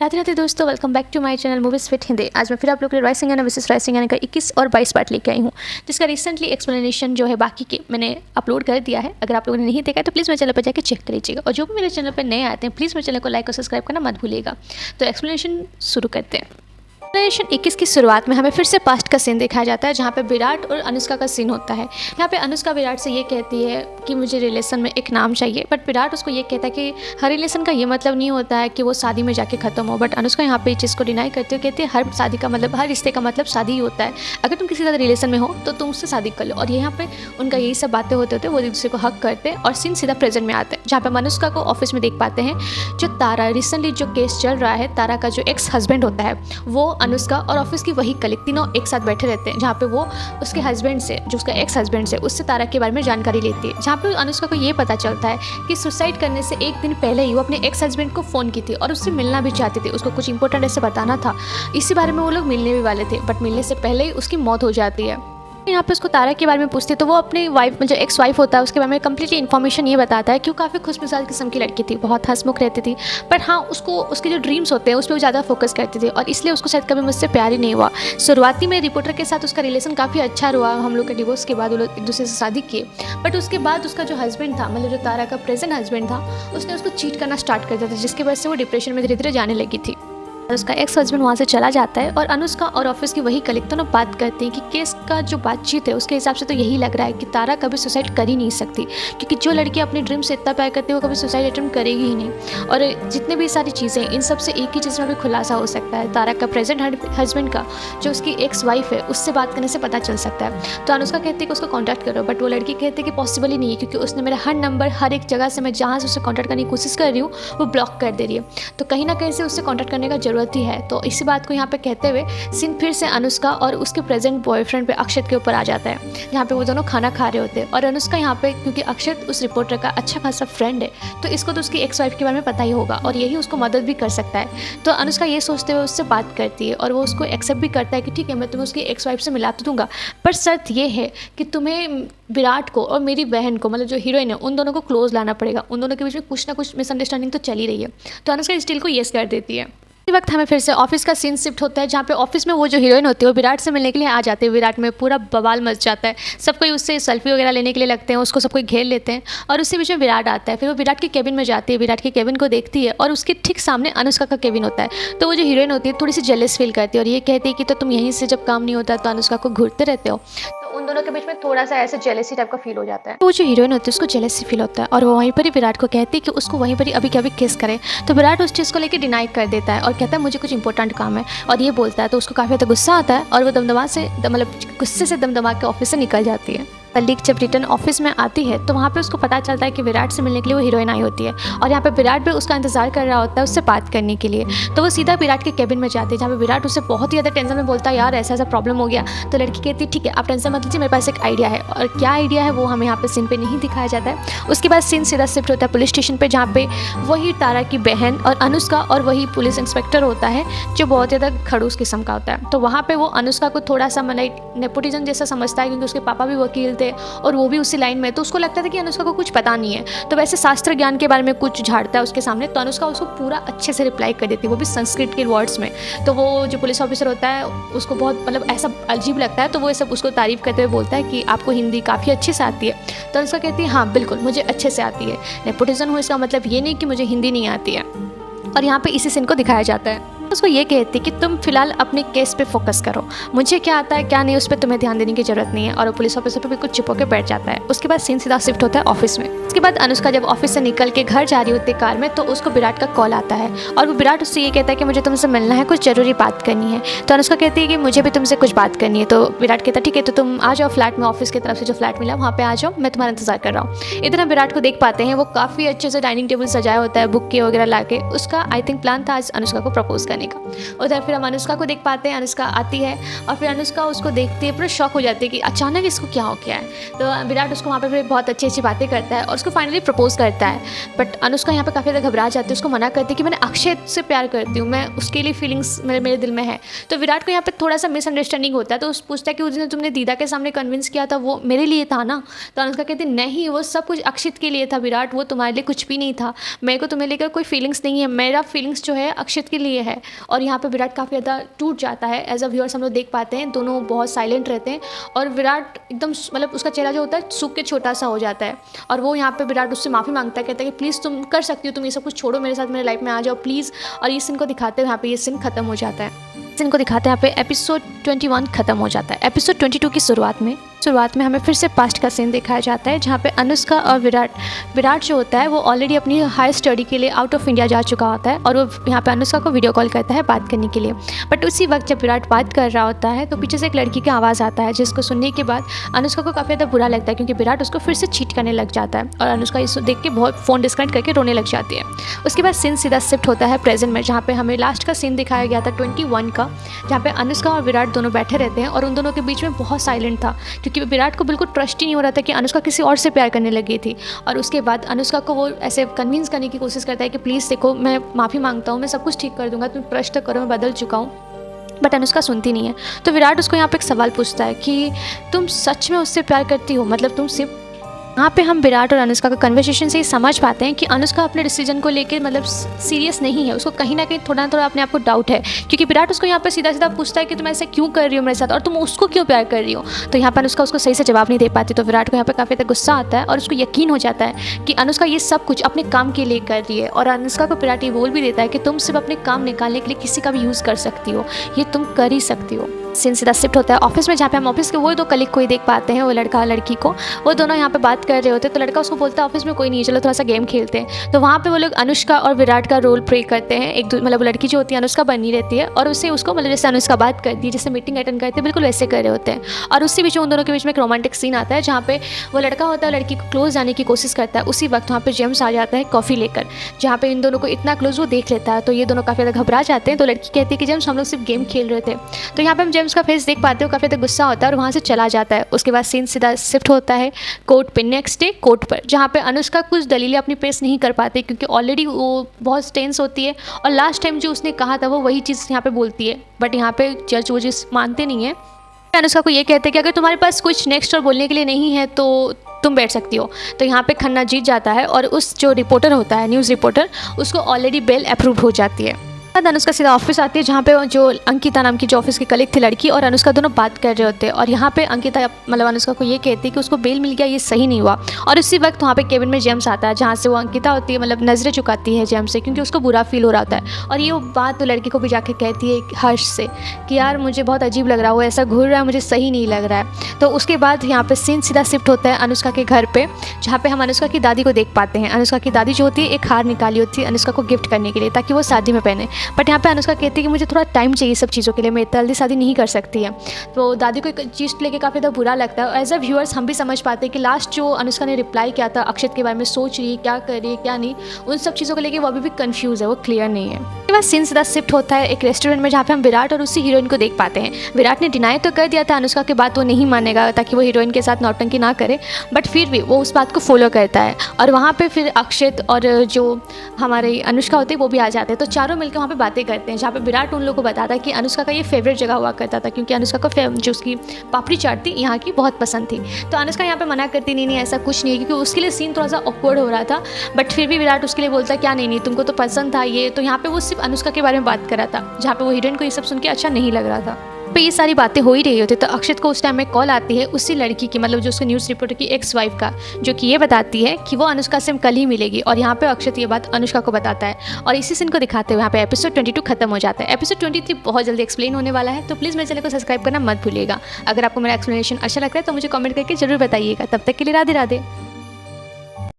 राधे राधे दोस्तों, welcome back to my channel movies with Hindi. आज मैं फिर आप लोग के लिए रॉय सिंघानिया वर्सेस रॉय सिंघानिया का 21 और 22 पार्ट लेके आई हूँ, जिसका रिसेंटली एक्सप्लेनेशन जो है बाकी के मैंने अपलोड कर दिया है। अगर आप लोगों ने नहीं देखा है तो प्लीज़ मेरे चैनल पर जाकर चेक कर लीजिएगा, और जो भी मेरे चैनल पर नए आते हैं प्लीज़ मेरे चैनल को लाइक और सब्सक्राइब करना मत भूलिएगा। तो एक्सप्लेनेशन शुरू करते हैं। एक्सप्लेनेशन 21 की शुरुआत में हमें फिर से पास्ट का सीन दिखाया जाता है, जहाँ पे विराट और अनुष्का का सीन होता है। यहाँ पे अनुष्का विराट से ये कहती है कि मुझे रिलेशन में एक नाम चाहिए, बट विराट उसको ये कहता है कि हर रिलेशन का ये मतलब नहीं होता है कि वो शादी में जाके ख़त्म हो। बट अनुष्का यहाँ पे इस चीज़ को डिनाई करती है, कहती है हर शादी का मतलब, हर रिश्ते का मतलब शादी ही होता है। अगर तुम किसी तरह रिलेशन में हो तो तुम उससे शादी कर लो। और यहाँ पे उनका यही सब बातें होते होते वो एक दूसरे को हक करते हैं, और सीन सीधा प्रेजेंट में आता है, जहाँ पे अनुष्का को ऑफिस में देख पाते हैं जो तारा, रिसेंटली जो केस चल रहा है, तारा का जो एक्स हस्बैंड होता है वो अनुष्का और ऑफिस की वही कलीग तीनों एक साथ बैठे रहते हैं, जहाँ पे वो उसके हस्बैंड से, जो उसका एक्स हस्बैंड से, उससे तारा के बारे में जानकारी लेती है। जहाँ पे अनुष्का को ये पता चलता है कि सुसाइड करने से एक दिन पहले ही वो अपने एक्स हस्बैंड को फ़ोन की थी और उससे मिलना भी चाहती थी। उसको कुछ इंपॉर्टेंट ऐसे बताना था, इसी बारे में वो लोग मिलने भी वाले थे, बट मिलने से पहले ही उसकी मौत हो जाती है। यहाँ पे उसको तारा के बारे में पूछती है तो वो अपनी वाइफ, जो एक्स वाइफ होता है, उसके बारे में कम्प्लीटली इन्फॉर्मेशन ये बताता है कि वो काफ़ी खुशमिजाज किस्म की लड़की थी, बहुत हंसमुख रहती थी, पर हाँ उसको उसके जो ड्रीम्स होते हैं उस पर वो ज़्यादा फोकस करती थी, और इसलिए उसको शायद कभी मुझसे प्यार ही नहीं हुआ। शुरुआती में रिपोर्टर के साथ उसका रिलेशन काफ़ी अच्छा रहा, हम लोग के डिवोर्स के बाद वो लोग एक दूसरे से शादी किए, बट उसके बाद उसका जो हस्बैंड था, मतलब जो तारा का प्रेजेंट हस्बैंड था, उसने उसको चीट करना स्टार्ट कर दिया था, जिसकी वजह से वो डिप्रेशन में धीरे धीरे जाने लगी थी। उसका एक्स हस्बैंड वहाँ से चला जाता है, और अनुष्का और ऑफिस की वही कलीग दोनों बात करते हैं कि केस का जो बातचीत है उसके हिसाब से तो यही लग रहा है कि तारा कभी सुसाइड कर ही नहीं सकती, क्योंकि जो लड़की अपनी ड्रीम से इतना प्यार करती है वो कभी सुसाइड अटेम्प्ट करेगी ही नहीं। और जितने भी सारी चीज़ें, इन सब से एक ही चीज़ में भी खुलासा हो सकता है, तारा का प्रेजेंट हस्बैंड का जो उसकी एक्स वाइफ है उससे बात करने से पता चल सकता है। तो अनुष्का कहती है कि उसको कॉन्टैक्ट करो, बट वो लड़की कहती है कि पॉसिबल ही नहीं है, क्योंकि उसने मेरा हर नंबर, हर एक जगह से मैं जहाँ से उससे कॉन्टैक्ट करने की कोशिश कर रही हूँ वो ब्लॉक कर दे रही है, तो कहीं ना कहीं से उससे कॉन्टैक्ट करने का ज़रूरत ही है। तो इसी बात को यहाँ पे कहते हुए सीन फिर से अनुष्का और उसके प्रेजेंट बॉयफ्रेंड पे अक्षत के ऊपर आ जाता है, जहाँ पे वो दोनों खाना खा रहे होते हैं। और अनुष्का यहाँ पे, क्योंकि अक्षत उस रिपोर्टर का अच्छा खासा फ्रेंड है, तो इसको तो उसकी एक्स वाइफ के बारे में पता ही होगा और यही उसको मदद भी कर सकता है। तो अनुष्का ये सोचते हुए उससे बात करती है, और वो उसको एक्सेप्ट भी करता है कि ठीक है मैं तुम्हें उसकी एक्स वाइफ से मिला तो दूंगा, पर शर्त ये है कि तुम्हें विराट को और मेरी बहन को, मतलब जो हीरोइन है, उन दोनों को क्लोज लाना पड़ेगा। उन दोनों के बीच में कुछ ना कुछ मिसअंडरस्टैंडिंग तो चली रही है। तो अनुष्का इस डील को येस कर देती है। इसी वक्त हमें फिर से ऑफिस का सीन शिफ्ट होता है, जहाँ पे ऑफिस में वो जो हीरोइन होती है वो विराट से मिलने के लिए आ जाते हैं। विराट में पूरा बवाल मच जाता है, सब कोई उससे सेल्फी वगैरह लेने के लिए लगते हैं, उसको सब कोई घेर लेते हैं, और उससे बीच में विराट आता है। फिर वो विराट के केबिन में जाती है, विराट के केबिन को देखती है, और उसके ठीक सामने अनुष्का का केबिन होता है। तो वो जो हीरोइन होती है थोड़ी सी जेलस फील करती है, और ये कहती है कि तो तुम यहीं से जब काम नहीं होता तो अनुष्का को घूरते रहते हो। उन दोनों के बीच में थोड़ा सा ऐसे जेलेसी टाइप का फील हो जाता है। तो वो जो हीरोइन होती है उसको जेलेसी फील होता है, और वो वहीं पर ही विराट को कहती है कि उसको वहीं पर ही अभी कभी किस करे। तो विराट उस चीज़ को लेकर डिनाई कर देता है और कहता है मुझे कुछ इंपॉर्टेंट काम है, और ये बोलता है। तो उसको काफ़ी ज़्यादा गुस्सा आता है, और वो दमदमा से, मतलब गुस्से से दमदमा के ऑफिस से निकल जाती है। कलीग जब रिटर्न ऑफिस में आती है तो वहाँ पे उसको पता चलता है कि विराट से मिलने के लिए वो हीरोइन आई होती है, और यहाँ पे विराट भी उसका इंतजार कर रहा होता है उससे बात करने के लिए। तो वो सीधा विराट के केबिन में जाती है, जहाँ पे विराट उससे बहुत ही ज़्यादा टेंशन में बोलता है यार ऐसा ऐसा प्रॉब्लम हो गया। तो लड़की कहती है ठीक है आप टेंशन मत लीजिए, मेरे पास एक आइडिया है। और क्या आइडिया है वो हमें यहाँ पे सीन पे नहीं दिखाया जाता है। उसके बाद सीन सीधा शिफ्ट होता है पुलिस स्टेशन पर, जहाँ पे वही तारा की बहन और अनुष्का और वही पुलिस इंस्पेक्टर होता है जो बहुत ज़्यादा खड़ूस किस्म का होता है। तो वहाँ पर वो अनुष्का को थोड़ा सा मतलब नेपोटिज्म जैसा समझता है, क्योंकि उसके पापा भी वकील थे और वो भी उसी लाइन में, तो उसको लगता था कि अनुष्का को कुछ पता नहीं है। तो वैसे शास्त्र ज्ञान के बारे में कुछ झाड़ता है उसके सामने, तो अनुष्का उसको पूरा अच्छे से रिप्लाई कर देती है, वो भी संस्कृत के वर्ड्स में। तो वो जो पुलिस ऑफिसर होता है उसको बहुत मतलब ऐसा अजीब लगता है, तो वो सब उसको तारीफ करते हुए बोलता है कि आपको हिंदी काफ़ी अच्छे से आती है। तो अनुष्का कहती है हाँ बिल्कुल मुझे अच्छे से आती है, नेपोटिज्म हो इसका मतलब ये नहीं कि मुझे हिंदी नहीं आती है। और यहाँ पे इसी सीन को दिखाया जाता है। उसको ये कहती कि तुम फिलहाल अपने केस पे फोकस करो, मुझे क्या आता है क्या नहीं उस पर तुम्हें ध्यान देने की जरूरत नहीं है। और वो पुलिस ऑफिसर पे बिल्कुल चुप होकर बैठ जाता है। उसके बाद सीन सीधा शिफ्ट होता है ऑफिस में। उसके बाद अनुष्का जब ऑफिस से निकल के घर जा रही होती है कार में, तो उसको विराट का कॉल आता है, और वो विराट उससे ये कहता है कि मुझे तुमसे मिलना है, कुछ जरूरी बात करनी है। तो अनुष्का कहती है कि मुझे भी तुमसे कुछ बात करनी है। तो विराट कहता है ठीक है तो तुम आ जाओ फ्लैट में, ऑफिस की तरफ से जो फ्लैट मिला वहाँ पे आ जाओ, मैं तुम्हारा इंतजार कर रहा हूँ। इधर हम विराट को देख पाते हैं, वो काफ़ी अच्छे से डाइनिंग टेबल सजाया होता है बुक के वगैरह ला के। उसका आई थिंक प्लान था आज अनुष्का को प्रपोज करने का। उधर फिर हम अनुष्का को देख पाते हैं, अनुष्का आती है और फिर अनुष्का उसको देखती है, पूरा शॉक हो जाती है कि अचानक इसको क्या हो गया है। तो विराट उसको वहाँ पर फिर बहुत अच्छी अच्छी बातें करता है और उसको फाइनली प्रपोज करता है। बट अनुष्का यहाँ पर काफ़ी ज़्यादा घबरा जाती है, उसको मना करती है कि मैंने अक्षय से प्यार करती हूँ, मैं उसके लिए फीलिंग्स मेरे दिल में है। तो विराट को यहाँ पे थोड़ा सा मिसअंडरस्टैंडिंग होता है, तो उस पूछता है कि उस दिन तुमने दीदा के सामने कन्विंस किया था वो मेरे लिए था ना। तो अनुष्का कहती है नहीं, वो सब कुछ अक्षित के लिए था विराट, वो तुम्हारे लिए कुछ भी नहीं था, मेरे को तुम्हें लेकर कोई फीलिंग्स नहीं है, मेरा फीलिंग्स जो है अक्षित के लिए है। और यहाँ पे विराट काफ़ी ज़्यादा टूट जाता है। एज अ व्यूअर्स हम लोग देख पाते हैं दोनों बहुत साइलेंट रहते हैं और विराट एकदम मतलब उसका चेहरा जो होता है सूख के छोटा सा हो जाता है। और वो यहाँ पे विराट उससे माफ़ी मांगता है, कहता है कि प्लीज़ तुम कर सकती हो, तुम ये सब कुछ छोड़ो, मेरे साथ मेरे लाइफ में आ जाओ प्लीज़। और इस सीन को दिखाते हुए यहाँ पे ये सीन खत्म हो जाता है। सीन को दिखाते हैं यहाँ पे एपिसोड 21 खत्म हो जाता है। एपिसोड 22 की शुरुआत में हमें फिर से पास्ट का सीन दिखाया जाता है, जहाँ पे अनुष्का और विराट जो होता है वो ऑलरेडी अपनी हाई स्टडी के लिए आउट ऑफ इंडिया जा चुका होता है और वो यहाँ पे अनुष्का को वीडियो कॉल करता है बात करने के लिए। बट उसी वक्त जब विराट बात कर रहा होता है तो पीछे से एक लड़की की आवाज़ आता है, जिसको सुनने के बाद अनुष्का को काफ़ी ज़्यादा बुरा लगता है, क्योंकि विराट उसको फिर से चीट करने लग जाता है और अनुष्का इसको देख के बहुत फ़ोन डिस्कनेक्ट करके रोने लग जाती है। उसके बाद सीन सीधा शिफ्ट होता है प्रेजेंट में, जहाँ पे हमें लास्ट का सीन दिखाया गया था 21 का, जहाँ पे अनुष्का और विराट दोनों बैठे रहते हैं और उन दोनों के बीच में बहुत साइलेंट था, क्योंकि विराट को बिल्कुल ट्रस्ट ही नहीं हो रहा था कि अनुष्का किसी और से प्यार करने लगी थी। और उसके बाद अनुष्का को वो ऐसे कन्विंस करने की कोशिश करता है कि प्लीज़ देखो, मैं माफ़ी मांगता हूँ, मैं सब कुछ ठीक कर दूंगा, तुम ट्रस्ट करो, मैं बदल चुका हूँ। बट अनुष्का सुनती नहीं है। तो विराट उसको यहाँ पे एक सवाल पूछता है कि तुम सच में उससे प्यार करती हो, मतलब तुम सिर्फ। यहाँ पे हम विराट और अनुष्का का कन्वर्सेशन से ही समझ पाते हैं कि अनुष्का अपने डिसीजन को लेकर मतलब सीरियस नहीं है, उसको कहीं ना कहीं थोड़ा ना थोड़ा अपने आप को डाउट है, क्योंकि विराट उसको यहाँ पे सीधा सीधा पूछता है कि तुम ऐसे क्यों कर रही हो मेरे साथ और तुम उसको क्यों प्यार कर रही हो। तो यहाँ पर अनुष्का उसको सही से जवाब नहीं दे पाती, तो विराट को यहाँ पे काफ़ी ज़्यादा गुस्सा आता है और उसको यकीन हो जाता है कि अनुष्का ये सब कुछ अपने काम के लिए कर रही है। और अनुष्का को विराट ये बोल भी देता है कि तुम सिर्फ अपने काम निकालने के लिए किसी का भी यूज़ कर सकती हो, ये तुम कर ही सकती हो। सीन सीधा शिफ्ट होता है ऑफिस में, जहाँ पे हम ऑफिस के वो दो कलीग को ही देख पाते हैं, वो लड़का लड़की को, वो दोनों यहाँ पे बात कर रहे होते हैं। तो लड़का उसको बोलता है ऑफिस में कोई नहीं है, चलो थोड़ा सा गेम खेलते हैं। तो वहाँ पे वो लोग अनुष्का और विराट का रोल प्ले करते हैं। एक मतलब लड़की जो होती है अनुष्का बनी रहती है और उससे उसको मतलब जैसे अनुष्का बात करती है, जैसे मीटिंग अटेंड करते हैं, बिल्कुल वैसे कर रहे होते हैं। और उसी बीच में उन दोनों के बीच में एक रोमांटिक सीन आता है, जहाँ पे वो लड़का होता है लड़की को क्लोज जाने की कोशिश करता है। उसी वक्त वहाँ पे जेम्स आ जाता है कॉफ़ी लेकर, जहाँ पे इन दोनों को इतना क्लोज वो देख लेता है। तो ये दोनों काफ़ी ज़्यादा घबरा जाते हैं। तो लड़की कहती है कि जेम्स, हम लोग सिर्फ गेम खेल रहे थे। तो यहाँ पे हम जेम्स का फेस देख पाते हैं, काफ़ी ज़्यादा गुस्सा होता है और वहाँ से चला जाता है। उसके बाद सीन सीधा शिफ्ट होता है कोर्ट पे, नेक्स्ट डे कोर्ट पर, जहाँ पे अनुष्का कुछ दलीलें अपनी पेश नहीं कर पाती, क्योंकि ऑलरेडी वो बहुत टेंस होती है और लास्ट टाइम जो उसने कहा था वो वही चीज़ यहाँ पे बोलती है। बट यहाँ पे जज वो चीज़ मानते नहीं है। अनुष्का को ये कहते हैं कि अगर तुम्हारे पास कुछ नेक्स्ट और बोलने के लिए नहीं है तो तुम बैठ सकती हो। तो यहाँ पे खन्ना जीत जाता है और उस जो रिपोर्टर होता है, न्यूज़ रिपोर्टर, उसको ऑलरेडी बेल अप्रूव हो जाती है। अनुष्का सीधा ऑफिस आती है, जहाँ पे जो अंकिता नाम की जो ऑफिस की कलीग थी लड़की, और अनुष्का दोनों बात कर रहे होते हैं। और यहाँ पे अंकिता मतलब अनुष्का को ये कहती है कि उसको बेल मिल गया, ये सही नहीं हुआ। और उसी वक्त वहाँ पे केबिन में जेम्स आता है, जहाँ से वो अंकिता होती है मतलब नज़रें चुकाती है जेम्स से, क्योंकि उसको बुरा फील हो रहा होता है। और ये बात तो लड़की को भी जाके कहती है हर्ष से कि यार मुझे बहुत अजीब लग रहा है, वो ऐसा घूर रहा है, मुझे सही नहीं लग रहा है। तो उसके बाद यहाँ पे सीन सीधा शिफ्ट होता है अनुष्का के घर पे, जहाँ पे हम अनुष्का की दादी को देख पाते हैं। अनुष्का की दादी जो होती है एक हार निकाली होती है अनुष्का को गिफ्ट करने के लिए, ताकि वो शादी में पहने। बट यहाँ पे अनुष्का कहती है कि मुझे थोड़ा टाइम चाहिए सब चीज़ों के लिए, मैं इतना जल्दी शादी नहीं कर सकती है। तो दादी को एक चीज़ लेके काफ़ी ज़्यादा बुरा लगता है। एज अ व्यूअर्स हम भी समझ पाते हैं कि लास्ट जो अनुष्का ने रिप्लाई किया था अक्षत के बारे में, सोच रही है क्या कर रही है क्या नहीं, उन सब चीज़ों को लेके वो अभी भी कंफ्यूज है, वो क्लियर नहीं है। उसके बाद सीन सीधा शिफ्ट होता है एक रेस्टोरेंट में, जहाँ पे हम विराट और उसी हीरोइन को देख पाते हैं। विराट ने डिनाई तो कर दिया था अनुष्का के बात वो नहीं मानेगा, ताकि वो हीरोइन के साथ नौटंकी ना करे, बट फिर भी वो उस बात को फॉलो करता है। और वहाँ पे फिर अक्षत और जो हमारे अनुष्का होते हैं वो भी आ जाते हैं। तो चारों मिलकर वहाँ पे बातें करते हैं, जहाँ पे विराट उन लोगों को बताता है कि अनुष्का का ये फेवरेट जगह हुआ करता था, क्योंकि अनुष्का को जो उसकी पापड़ी चाट थी यहाँ की बहुत पसंद थी। तो अनुष्का यहाँ पे मना करती नहीं ऐसा कुछ नहीं है, क्योंकि उसके लिए सीन थोड़ा सा ऑकवर्ड हो रहा था। बट फिर भी विराट उसके लिए बोलता है क्या नहीं तुमको तो पसंद था ये। तो यहाँ पे वो सिर्फ अनुष्का के बारे में बात कर रहा था, जहाँ पे वो हीरोइन को ये सब सुन के अच्छा नहीं लग रहा था। पे ये सारी बातें हो ही रही होती, तो अक्षत को उस टाइम में कॉल आती है उसी लड़की की, मतलब जो उसके न्यूज़ रिपोर्टर की एक्स वाइफ का, जो कि ये बताती है कि वो अनुष्का से कल ही मिलेगी। और यहाँ पे अक्षत ये बात अनुष्का को बताता है और इसी सीन को दिखाते हुए यहाँ पे एपिसोड 22 खत्म हो जाता है। एपिसोड 23 बहुत जल्दी एक्सप्लेन होने वाला है, तो प्लीज़ मेरे चैनल को सब्सक्राइब करना मत भूलिएगा। अगर आपको मेरा एक्सप्लेनेशन अच्छा लगता है तो मुझे कमेंट करके जरूर बताइएगा। तब तक के लिए राधे राधे।